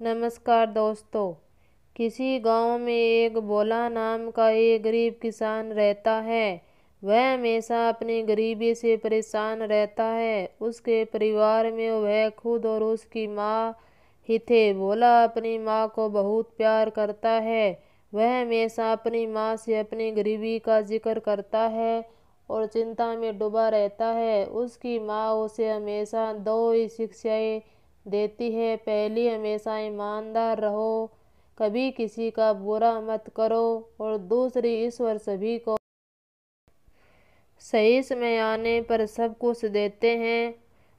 नमस्कार दोस्तों। किसी गांव में एक भोला नाम का एक गरीब किसान रहता है। वह हमेशा अपनी गरीबी से परेशान रहता है। उसके परिवार में वह खुद और उसकी माँ ही थे। भोला अपनी माँ को बहुत प्यार करता है। वह हमेशा अपनी माँ से अपनी गरीबी का जिक्र करता है और चिंता में डूबा रहता है। उसकी माँ उसे हमेशा दो ही शिक्षाएं देती है। पहली, हमेशा ईमानदार रहो, कभी किसी का बुरा मत करो, और दूसरी, ईश्वर सभी को सही समय आने पर सब कुछ देते हैं।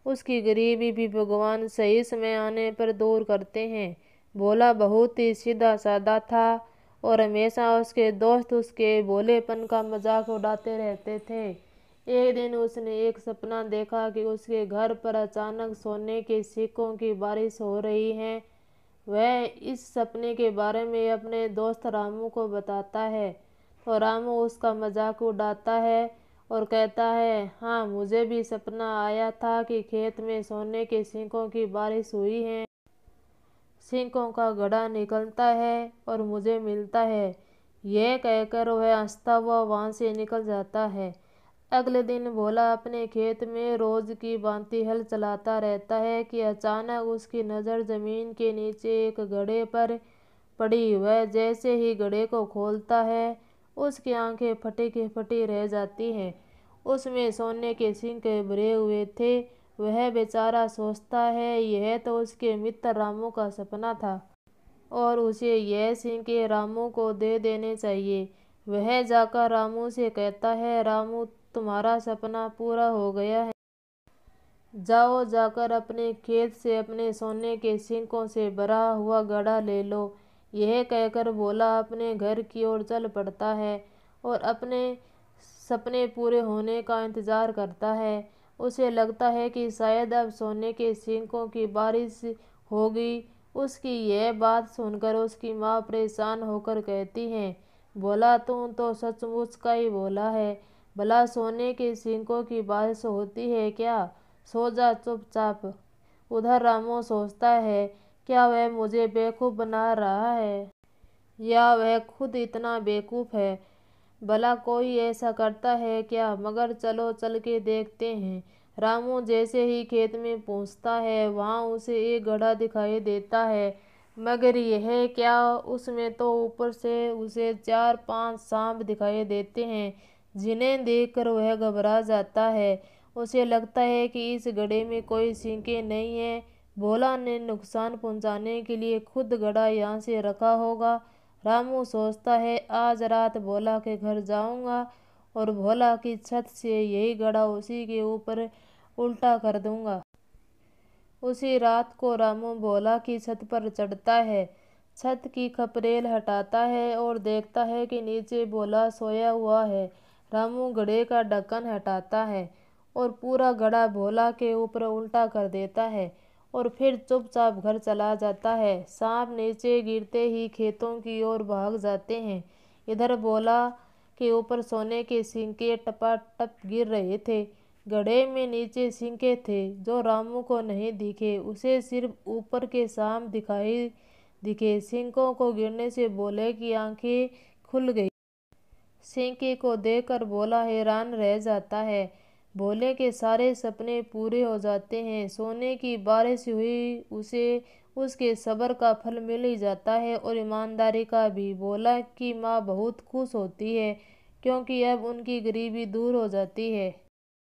उसकी गरीबी भी भगवान सही समय आने पर दूर करते हैं। भोला बहुत ही सीधा साधा था और हमेशा उसके दोस्त उसके भोलेपन का मजाक उड़ाते रहते थे। एक दिन उसने एक सपना देखा कि उसके घर पर अचानक सोने के सिक्कों की बारिश हो रही है। वह इस सपने के बारे में अपने दोस्त रामू को बताता है तो रामू उसका मजाक उड़ाता है और कहता है, हाँ, मुझे भी सपना आया था कि खेत में सोने के सिक्कों की बारिश हुई है। सिक्कों का घड़ा निकलता है और मुझे मिलता है। यह कहकर वह हंसता हुआ वहां से निकल जाता है। अगले दिन भोला अपने खेत में रोज की भांति हल चलाता रहता है कि अचानक उसकी नज़र जमीन के नीचे एक घड़े पर पड़ी। वह जैसे ही घड़े को खोलता है, उसकी आंखें फटी की फटी रह जाती हैं। उसमें सोने के सिक्के भरे हुए थे। वह बेचारा सोचता है यह तो उसके मित्र रामू का सपना था और उसे यह सिक्के रामू को दे देने चाहिए। वह जाकर रामू से कहता है, रामू, तुम्हारा सपना पूरा हो गया है। जाओ, जाकर अपने खेत से अपने सोने के सिक्कों से भरा हुआ घड़ा ले लो। यह कहकर भोला अपने घर की ओर चल पड़ता है और अपने सपने पूरे होने का इंतजार करता है। उसे लगता है कि शायद अब सोने के सिक्कों की बारिश होगी। उसकी यह बात सुनकर उसकी माँ परेशान होकर कहती है, भोला, तू तो सचमुच का ही भोला है। भला सोने के सिक्कों की बारिश होती है क्या? सो जा चुपचाप। उधर रामू सोचता है, क्या वह मुझे बेवकूफ़ बना रहा है या वह खुद इतना बेवकूफ़ है? भला कोई ऐसा करता है क्या? मगर चलो चल के देखते हैं। रामू जैसे ही खेत में पहुंचता है, वहां उसे एक घड़ा दिखाई देता है। मगर यह क्या, उसमें तो ऊपर से उसे 4-5 सांप दिखाई देते हैं, जिन्हें देखकर वह घबरा जाता है। उसे लगता है कि इस घड़े में कोई सिक्के नहीं है। भोला ने नुकसान पहुंचाने के लिए खुद घड़ा यहाँ से रखा होगा। रामू सोचता है, आज रात भोला के घर जाऊंगा और भोला की छत से यही घड़ा उसी के ऊपर उल्टा कर दूंगा। उसी रात को रामू भोला की छत पर चढ़ता है, छत की खपरेल हटाता है और देखता है कि नीचे भोला सोया हुआ है। रामू घड़े का ढक्कन हटाता है और पूरा घड़ा भोला के ऊपर उल्टा कर देता है और फिर चुपचाप घर चला जाता है। सांप नीचे गिरते ही खेतों की ओर भाग जाते हैं। इधर भोला के ऊपर सोने के सिक्के टपाटप गिर रहे थे। घड़े में नीचे सिक्के थे जो रामू को नहीं दिखे, उसे सिर्फ ऊपर के सांप दिखे। सिक्कों को गिरने से भोले की आंखें खुल गई। सिक्के को देखकर भोला हैरान रह जाता है। भोले के सारे सपने पूरे हो जाते हैं। सोने की बारिश हुई, उसे उसके सब्र का फल मिल ही जाता है और ईमानदारी का भी। भोला की माँ बहुत खुश होती है क्योंकि अब उनकी गरीबी दूर हो जाती है।